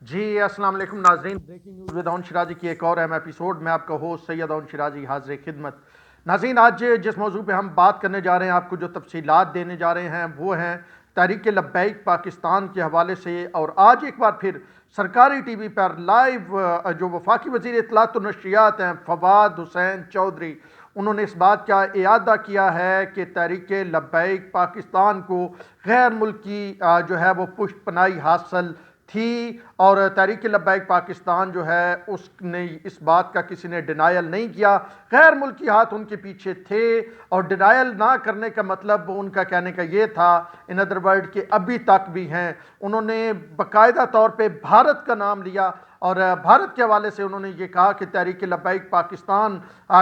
جی السلام علیکم ناظرین، بریکنگ نیوز ود اون شرازی کی ایک اور اہم ایپیسوڈ میں آپ کا ہوسٹ سید اون شرازی حاضر خدمت۔ ناظرین، آج جس موضوع پہ ہم بات کرنے جا رہے ہیں، آپ کو جو تفصیلات دینے جا رہے ہیں وہ ہیں تحریک لبیک پاکستان کے حوالے سے۔ اور آج ایک بار پھر سرکاری ٹی وی پر لائیو جو وفاقی وزیر اطلاعات و نشریات ہیں فواد حسین چودھری، انہوں نے اس بات کا اعادہ کیا ہے کہ تحریک لبیک پاکستان کو غیر ملکی جو ہے وہ پشت پناہی حاصل تھی، اور تحریک لبیک پاکستان جو ہے اس نے اس بات کا کسی نے ڈینائل نہیں کیا۔ غیر ملکی ہاتھ ان کے پیچھے تھے، اور ڈینائل نہ کرنے کا مطلب ان کا کہنے کا یہ تھا ان ادر ورڈ کہ ابھی تک بھی ہیں۔ انہوں نے باقاعدہ طور پہ بھارت کا نام لیا، اور بھارت کے حوالے سے انہوں نے یہ کہا کہ تحریک لبیک پاکستان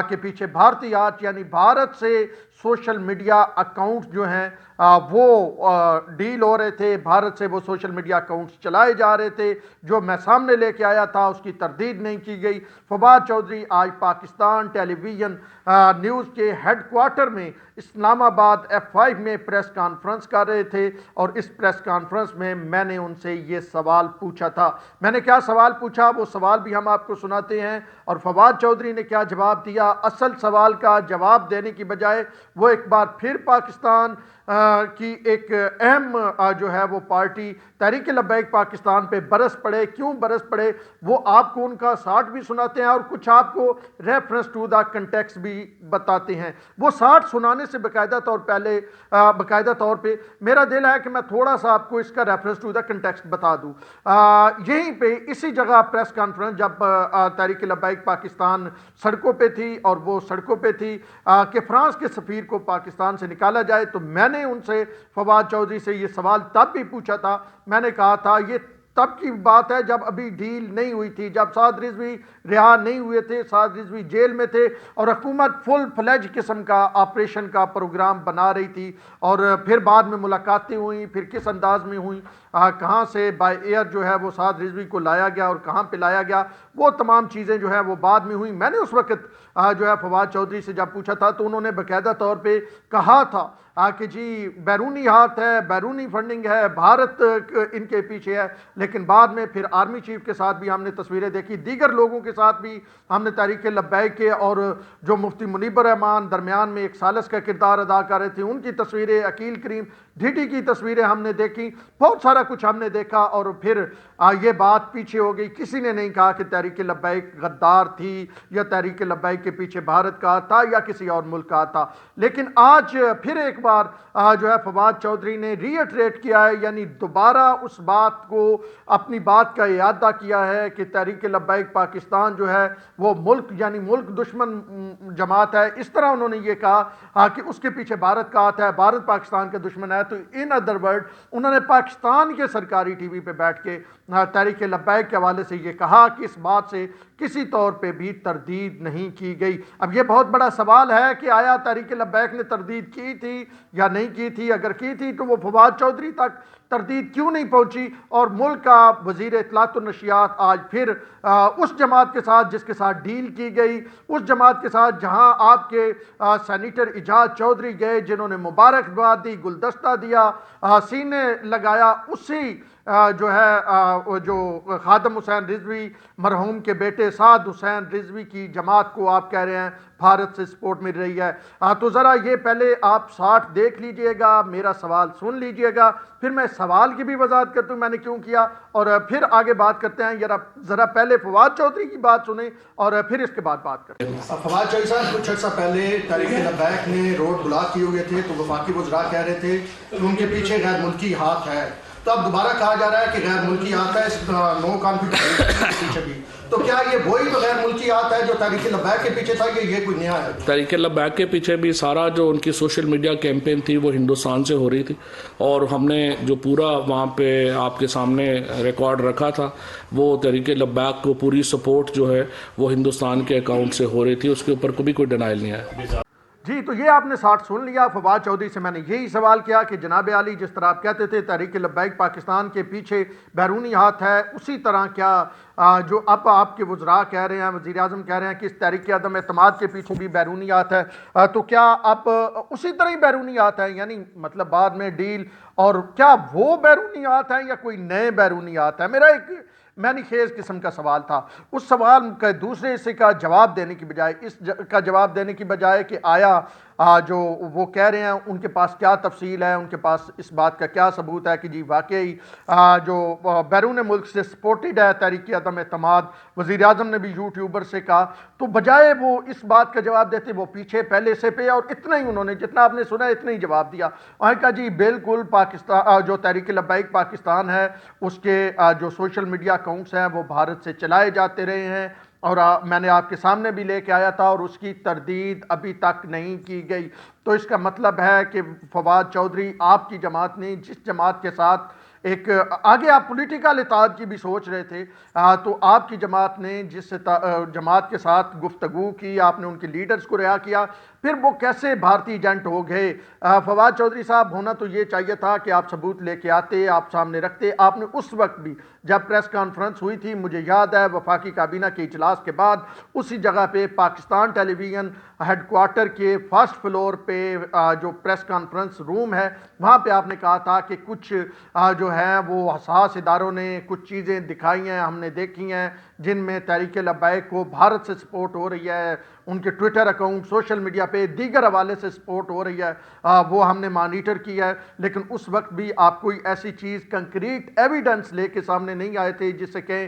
کے پیچھے بھارتی ہاتھ، یعنی بھارت سے سوشل میڈیا اکاؤنٹ جو ہیں وہ ڈیل ہو رہے تھے، بھارت سے وہ سوشل میڈیا اکاؤنٹس چلائے جا رہے تھے۔ جو میں سامنے لے کے آیا تھا اس کی تردید نہیں کی گئی۔ فواد چودھری آج پاکستان ٹیلی ویژن نیوز کے ہیڈ کوارٹر میں اسلام آباد F5 میں پریس کانفرنس کر رہے تھے، اور اس پریس کانفرنس میں نے ان سے یہ سوال پوچھا تھا۔ میں نے کیا سوال پوچھا وہ سوال بھی ہم آپ کو سناتے ہیں، اور فواد چودھری نے کیا جواب دیا۔ اصل سوال کا جواب دینے کی بجائے وہ ایک بار پھر پاکستان کی ایک اہم جو ہے وہ پارٹی تحریک لبیک پاکستان پہ برس پڑے۔ کیوں برس پڑے وہ آپ کو ان کا ساٹھ بھی سناتے ہیں، اور کچھ آپ کو ریفرنس ٹو دا کنٹیکس بھی بتاتے ہیں۔ وہ ساٹھ سنانے سے باقاعدہ طور پہ میرا دل ہے کہ میں تھوڑا سا آپ کو اس کا ریفرنس ٹو دا کنٹیکس بتا دوں۔ یہیں پہ اسی جگہ پریس کانفرنس جب تحریک لبیک پاکستان سڑکوں پہ تھی، اور وہ سڑکوں پہ تھی کہ فرانس کے سفیر کو پاکستان سے نکالا جائے، تو میں نے ان سے فواد چودھری سے یہ سوال تب بھی پوچھا تھا۔ میں نے کہا تھا یہ تب کی بات ہے جب ابھی ڈیل نہیں ہوئی تھی، جب سعد رضوی رہا نہیں ہوئے تھے، سعد رضوی جیل میں تھے، اور حکومت فل فلیج قسم کا آپریشن کا پروگرام بنا رہی تھی۔ اور پھر بعد میں ملاقاتیں ہوئیں، پھر کس انداز میں ہوئیں، کہاں سے بائی ایئر جو ہے وہ سعد رضوی کو لایا گیا اور کہاں پہ لایا گیا، وہ تمام چیزیں جو ہے وہ بعد میں ہوئیں۔ میں نے اس وقت جو ہے فواد چودھری سے جب پوچھا تھا تو انہوں نے باقاعدہ طور پہ کہا تھا کہ جی بیرونی ہاتھ ہے، بیرونی فنڈنگ ہے، بھارت ان کے پیچھے ہے۔ لیکن بعد میں پھر آرمی چیف کے ساتھ بھی ہم نے تصویریں دیکھی، دیگر لوگوں کے ساتھ بھی ہم نے تحریک لبیک کے اور جو مفتی منیب الرحمان درمیان میں ایک ثالث کا کردار ادا کر رہے تھے ان کی تصویریں، عقیل کریم ڈھیٹی کی تصویریں ہم نے دیکھی، بہت سارا کچھ ہم نے دیکھا۔ اور پھر یہ بات پیچھے ہو گئی، کسی نے نہیں کہا کہ تحریک لبیک غدار تھی، یا تحریک لبیک کے پیچھے بھارت کا تھا یا کسی اور ملک کا تھا۔ لیکن آج پھر ایک بار جو ہے فواد چودھری نے ری ایٹریٹ کیا ہے، یعنی دوبارہ اس بات کو اپنی بات کا اعادہ کیا ہے کہ تحریک لبیک پاکستان جو ہے وہ ملک یعنی ملک دشمن جماعت ہے۔ اس طرح انہوں نے یہ کہا کہ اس کے پیچھے بھارت کا ہاتھ ہے، بھارت پاکستان کا دشمن ہے۔ تو ان ادر ورڈ انہوں نے پاکستان کے سرکاری ٹی وی پہ بیٹھ کے تحریک لبیک کے حوالے سے یہ کہا کہ اس بات سے کسی طور پہ بھی تردید نہیں کی گئی۔ اب یہ بہت بڑا سوال ہے کہ آیا تحریک لبیک نے تردید کی تھی یا نہیں کی تھی؟ اگر کی تھی تو وہ فواد چودھری تک تردید کیوں نہیں پہنچی، اور ملک کا وزیر اطلاعات و نشریات آج پھر اس جماعت کے ساتھ جس کے ساتھ ڈیل کی گئی، اس جماعت کے ساتھ جہاں آپ کے سینیٹر اعجاز چودھری گئے جنہوں نے مبارکباد دی، گلدستہ دیا، سینے لگایا، اسی جو ہے جو خادم حسین رضوی مرحوم کے بیٹے سعد حسین رضوی کی جماعت کو آپ کہہ رہے ہیں بھارت سے سپورٹ مل رہی ہے۔ تو ذرا یہ پہلے آپ ساٹھ دیکھ لیجئے گا، میرا سوال سن لیجئے گا، پھر میں سوال کی بھی وضاحت کرتا ہوں میں نے کیوں کیا، اور پھر آگے بات کرتے ہیں۔ ذرا پہلے فواد چودھری کی بات سنیں اور پھر اس کے بعد بات کرتے ہیں۔ فواد چودھری صاحب، کچھ عرصہ پہلے تحریک لبیک نے روڈ بلاک کیے ہوئے تھے تو وفاقی وزراء کہہ رہے تھے کہ ان کے پیچھے غیر ملکی ہاتھ ہے، تو اب دوبارہ کہا جا رہا ہے کہ غیر ملکی ہاتھ ہے اس نو کانفیڈنس کے پیچھے بھی۔ تو کیا یہ وہی تو غیر ملکی ہاتھ ہے جو تحریک لبیک کے پیچھے تھا، یہ کوئی نیا ہے؟ تحریک لبیک کے پیچھے بھی سارا جو ان کی سوشل میڈیا کیمپین تھی وہ ہندوستان سے ہو رہی تھی، اور ہم نے جو پورا وہاں پہ آپ کے سامنے ریکارڈ رکھا تھا وہ تحریک لبیک کو پوری سپورٹ جو ہے وہ ہندوستان کے اکاؤنٹ سے ہو رہی تھی، اس کے اوپر کوئی ڈینائل نہیں ہے۔ جی، تو یہ آپ نے ساٹھ سن لیا۔ فواد چودھری سے میں نے یہی سوال کیا کہ جناب عالی، جس طرح آپ کہتے تھے تحریک لبیک پاکستان کے پیچھے بیرونی ہاتھ ہے، اسی طرح کیا جو اب آپ کے وزراء کہہ رہے ہیں، وزیر اعظم کہہ رہے ہیں کہ اس تحریک عدم اعتماد کے پیچھے بھی بیرونی ہاتھ ہے، تو کیا اب اسی طرح ہی بیرونی ہاتھ ہے؟ یعنی مطلب بعد میں ڈیل، اور کیا وہ بیرونی ہاتھ ہیں یا کوئی نئے بیرونی ہاتھ ہیں؟ میرا ایک معنی خیز قسم کا سوال تھا. اس سوال کا دوسرے حصے کا جواب دینے کی بجائے کا جواب دینے کی بجائے کہ آیا جو وہ کہہ رہے ہیں ان کے پاس کیا تفصیل ہے, ان کے پاس اس بات کا کیا ثبوت ہے کہ جی واقعی جو بیرون ملک سے سپورٹڈ ہے تحریک عدم اعتماد. وزیر اعظم نے بھی یوٹیوبر سے کہا, تو بجائے وہ اس بات کا جواب دیتے وہ پیچھے پہلے سے پہ اور اتنا ہی انہوں نے جتنا آپ نے سنا اتنا ہی جواب دیا. اور کہا جی بالکل پاکستان جو تحریک لبیک پاکستان ہے اس کے جو سوشل میڈیا اکاؤنٹس ہیں وہ بھارت سے چلائے جاتے رہے ہیں, اور میں نے آپ کے سامنے بھی لے کے آیا تھا, اور اس کی تردید ابھی تک نہیں کی گئی. تو اس کا مطلب ہے کہ فواد چودھری آپ کی جماعت نے جس جماعت کے ساتھ ایک آگے آپ پولیٹیکل اتحاد کی بھی سوچ رہے تھے, تو آپ کی جماعت نے جس جماعت کے ساتھ گفتگو کی, آپ نے ان کے لیڈرز کو رہا کیا, پھر وہ کیسے بھارتی ایجنٹ ہو گئے. فواد چودھری صاحب ہونا تو یہ چاہیے تھا کہ آپ ثبوت لے کے آتے, آپ سامنے رکھتے. آپ نے اس وقت بھی جب پریس کانفرنس ہوئی تھی, مجھے یاد ہے وفاقی کابینہ کے اجلاس کے بعد اسی جگہ پہ پاکستان ٹیلی ویژن ہیڈ کوارٹر کے فرسٹ فلور پہ جو پریس کانفرنس روم ہے وہاں پہ آپ نے کہا تھا کہ کچھ جو ہیں وہ حساس اداروں نے کچھ چیزیں دکھائی ہیں, ہم نے دیکھی ہیں جن میں تحریک لبیک کو بھارت سے سپورٹ ہو رہی ہے, ان کے ٹویٹر اکاؤنٹ سوشل میڈیا پہ دیگر حوالے سے سپورٹ ہو رہی ہے, وہ ہم نے مانیٹر کیا ہے. لیکن اس وقت بھی آپ کوئی ایسی چیز کنکریٹ ایویڈنس لے کے سامنے نہیں آئے تھے جس سے کہیں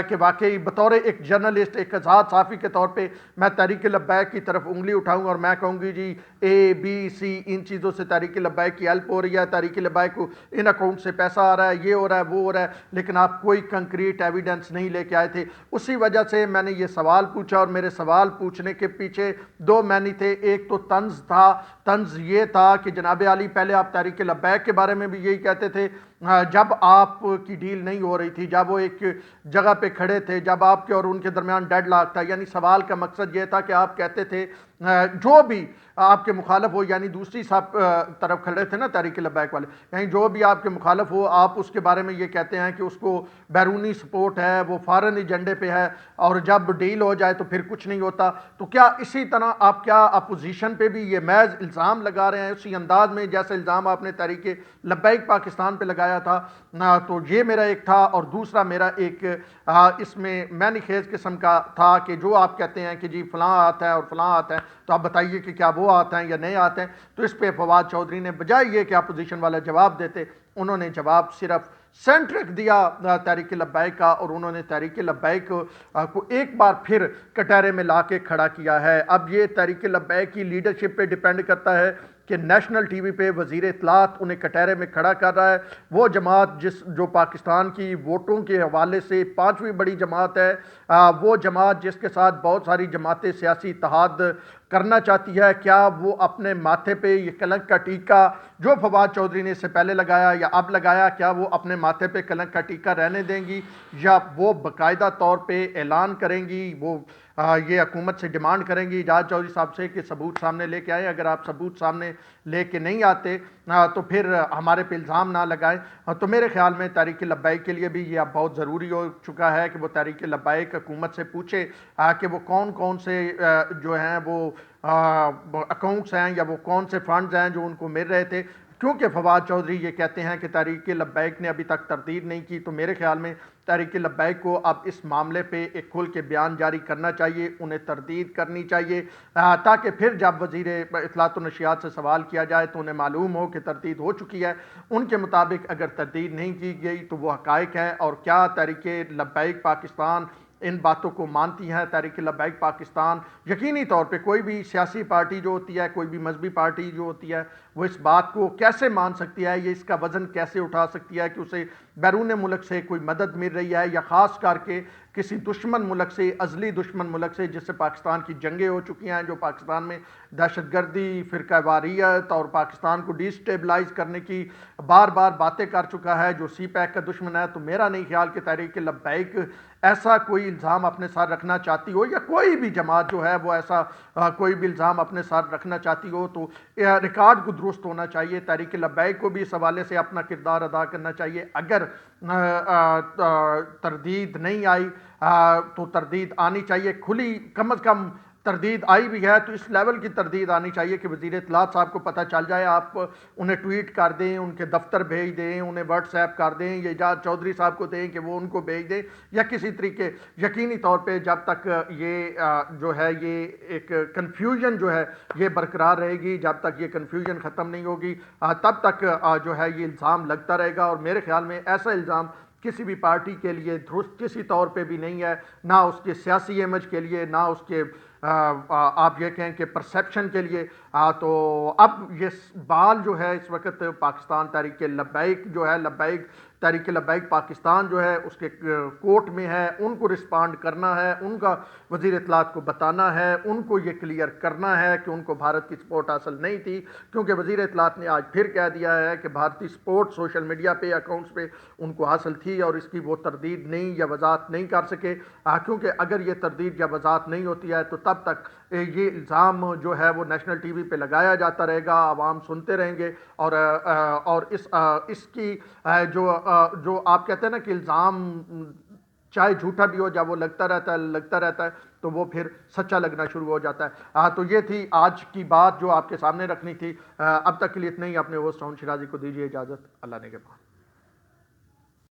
کہ واقعی بطور ایک جرنلسٹ, ایک آزاد صحافی کے طور پہ میں تحریک لبیک کی طرف انگلی اٹھاؤں اور میں کہوں گی جی اے بی سی ان چیزوں سے تحریک لبیک کی ہیلپ ہو رہی ہے, تحریک لبیک کو ان اکاؤنٹ سے پیسہ آ رہا ہے, یہ ہو رہا ہے, وہ ہو رہا ہے, لیکن آپ کوئی کنکریٹ ایویڈنس نہیں لے کے آئے تھے. اسی وجہ سے میں نے یہ سوال پوچھا, اور میرے سوال پوچھنے کے پیچھے دو معنی تھے. ایک تو طنز تھا, طنز یہ تھا کہ جناب علی پہلے آپ تحریک لبیک کے بارے میں بھی یہی کہتے تھے جب آپ کی ڈیل نہیں ہو رہی تھی, جب وہ ایک جگہ پہ کھڑے تھے, جب آپ کے اور ان کے درمیان ڈیڈ لاک تھا. یعنی سوال کا مقصد یہ تھا کہ آپ کہتے تھے جو بھی آپ کے مخالف ہو, یعنی دوسری طرف کھڑے تھے نا تحریک لبیک والے, یعنی جو بھی آپ کے مخالف ہو آپ اس کے بارے میں یہ کہتے ہیں کہ اس کو بیرونی سپورٹ ہے, وہ فارن ایجنڈے پہ ہے, اور جب ڈیل ہو جائے تو پھر کچھ نہیں ہوتا. تو کیا اسی طرح آپ کیا اپوزیشن پہ بھی یہ محض الزام لگا رہے ہیں اسی انداز میں جیسے الزام آپ نے تحریک لبیک پاکستان پہ لگایا تھا؟ تو یہ میرا ایک تھا. اور دوسرا میرا ایک اس میں معنی خیز قسم کا تھا کہ جو آپ کہتے ہیں کہ جی فلاں آتا ہے اور فلاں آتا ہے, تو آپ بتائیے کہ کیا وہ آتے ہیں یا نہیں آتے ہیں. تو اس پہ فواد چودھری نے بجائے یہ کہ اپوزیشن والا جواب دیتے, انہوں نے جواب صرف سینٹرک دیا تحریک لبیک کا, اور انہوں نے تحریک لبیک کو ایک بار پھر کٹہرے میں لا کے کھڑا کیا ہے. اب یہ تحریک لبیک کی لیڈرشپ پہ ڈیپینڈ کرتا ہے کہ نیشنل ٹی وی پہ وزیر اطلاعات انہیں کٹہرے میں کھڑا کر رہا ہے. وہ جماعت جو پاکستان کی ووٹوں کے حوالے سے پانچویں بڑی جماعت ہے, وہ جماعت جس کے ساتھ بہت ساری جماعتیں سیاسی اتحاد کرنا چاہتی ہے, کیا وہ اپنے ماتھے پہ یہ کلنک کا ٹیکہ جو فواد چودھری نے اس سے پہلے لگایا یا اب لگایا, کیا وہ اپنے ماتھے پہ کلنک کا ٹیکہ رہنے دیں گی, یا وہ باقاعدہ طور پہ اعلان کریں گی, وہ یہ حکومت سے ڈیمانڈ کریں گی اعجاز چودھری صاحب سے کہ ثبوت سامنے لے کے آئیں. اگر آپ ثبوت سامنے لے کے نہیں آتے تو پھر ہمارے پہ الزام نہ لگائیں. تو میرے خیال میں تحریک لبیک کے لیے بھی یہ اب بہت ضروری ہو چکا ہے کہ وہ تحریک لبیک حکومت سے پوچھے کہ وہ کون کون سے جو ہیں وہ اکاؤنٹس ہیں یا وہ کون سے فنڈز ہیں جو ان کو مل رہے تھے. کیونکہ فواد چودھری یہ کہتے ہیں کہ تحریک لبیک نے ابھی تک تردید نہیں کی, تو میرے خیال میں تحریک لبیک کو اب اس معاملے پہ ایک کھل کے بیان جاری کرنا چاہیے, انہیں تردید کرنی چاہیے, تاکہ پھر جب وزیر اطلاعات و نشریات سے سوال کیا جائے تو انہیں معلوم ہو کہ تردید ہو چکی ہے. ان کے مطابق اگر تردید نہیں کی گئی تو وہ حقائق ہیں, اور کیا تحریک لبیک پاکستان ان باتوں کو مانتی ہیں. تحریک لبیک پاکستان یقینی طور پہ کوئی بھی سیاسی پارٹی جو ہوتی ہے, کوئی بھی مذہبی پارٹی جو ہوتی ہے, وہ اس بات کو کیسے مان سکتی ہے, یہ اس کا وزن کیسے اٹھا سکتی ہے کہ اسے بیرون ملک سے کوئی مدد مل رہی ہے, یا خاص کر کے کسی دشمن ملک سے, ازلی دشمن ملک سے جس سے پاکستان کی جنگیں ہو چکی ہیں, جو پاکستان میں دہشت گردی, فرقہ واریت اور پاکستان کو ڈی سٹیبلائز کرنے کی بار بار باتیں کر چکا ہے, جو سی پیک کا دشمن ہے. تو میرا نہیں خیال کہ تحریک لبیک ایسا کوئی الزام اپنے ساتھ رکھنا چاہتی ہو, یا کوئی بھی جماعت جو ہے وہ ایسا کوئی بھی الزام اپنے ساتھ رکھنا چاہتی ہو. تو ریکارڈ کو درست ہونا چاہیے, تحریک لبیک کو بھی اس حوالے سے اپنا کردار ادا کرنا چاہیے. اگر تردید نہیں آئی تو تردید آنی چاہیے, کھلی کم از کم تردید آئی بھی ہے تو اس لیول کی تردید آنی چاہیے کہ وزیر اطلاعات صاحب کو پتہ چل جائے، آپ انہیں ٹویٹ کر دیں، ان کے دفتر بھیج دیں، انہیں واٹس ایپ کر دیں، یا اعجاز چودھری صاحب کو دیں کہ وہ ان کو بھیج دیں، یا کسی طریقے یقینی طور پہ جب تک یہ جو ہے یہ ایک کنفیوژن جو ہے یہ برقرار رہے گی، جب تک یہ کنفیوژن ختم نہیں ہوگی تب تک جو ہے یہ الزام لگتا رہے گا. اور میرے خیال میں ایسا الزام کسی بھی پارٹی کے لیے درست کسی طور پہ بھی نہیں ہے، نہ اس کے سیاسی امیج کے لیے، نہ اس کے آپ یہ کہیں کہ پرسیپشن کے لیے. تو اب یہ بال جو ہے اس وقت پاکستان تحریک لبیک جو ہے، لبیک تحریک لبیک پاکستان جو ہے اس کے کورٹ میں ہے. ان کو رسپانڈ کرنا ہے، ان کا وزیر اطلاعات کو بتانا ہے، ان کو یہ کلیئر کرنا ہے کہ ان کو بھارت کی سپورٹ حاصل نہیں تھی، کیونکہ وزیر اطلاعات نے آج پھر کہہ دیا ہے کہ بھارتی سپورٹ سوشل میڈیا پہ اکاؤنٹس پہ ان کو حاصل تھی، اور اس کی وہ تردید نہیں یا وضاحت نہیں کر سکے، کیونکہ اگر یہ تردید یا وضاحت نہیں ہوتی ہے تو تب تک یہ الزام جو ہے وہ نیشنل ٹی وی پہ لگایا جاتا رہے گا، عوام سنتے رہیں گے. اور اس کی جو آپ کہتے ہیں نا کہ الزام چاہے جھوٹا بھی ہو، جب وہ لگتا رہتا ہے تو وہ پھر سچا لگنا شروع ہو جاتا ہے. تو یہ تھی آج کی بات جو آپ کے سامنے رکھنی تھی. اب تک کے لیے اتنا ہی. اپنے ہوسٹ راہل شیرازی کو دیجیے اجازت. اللہ نے کے بعد.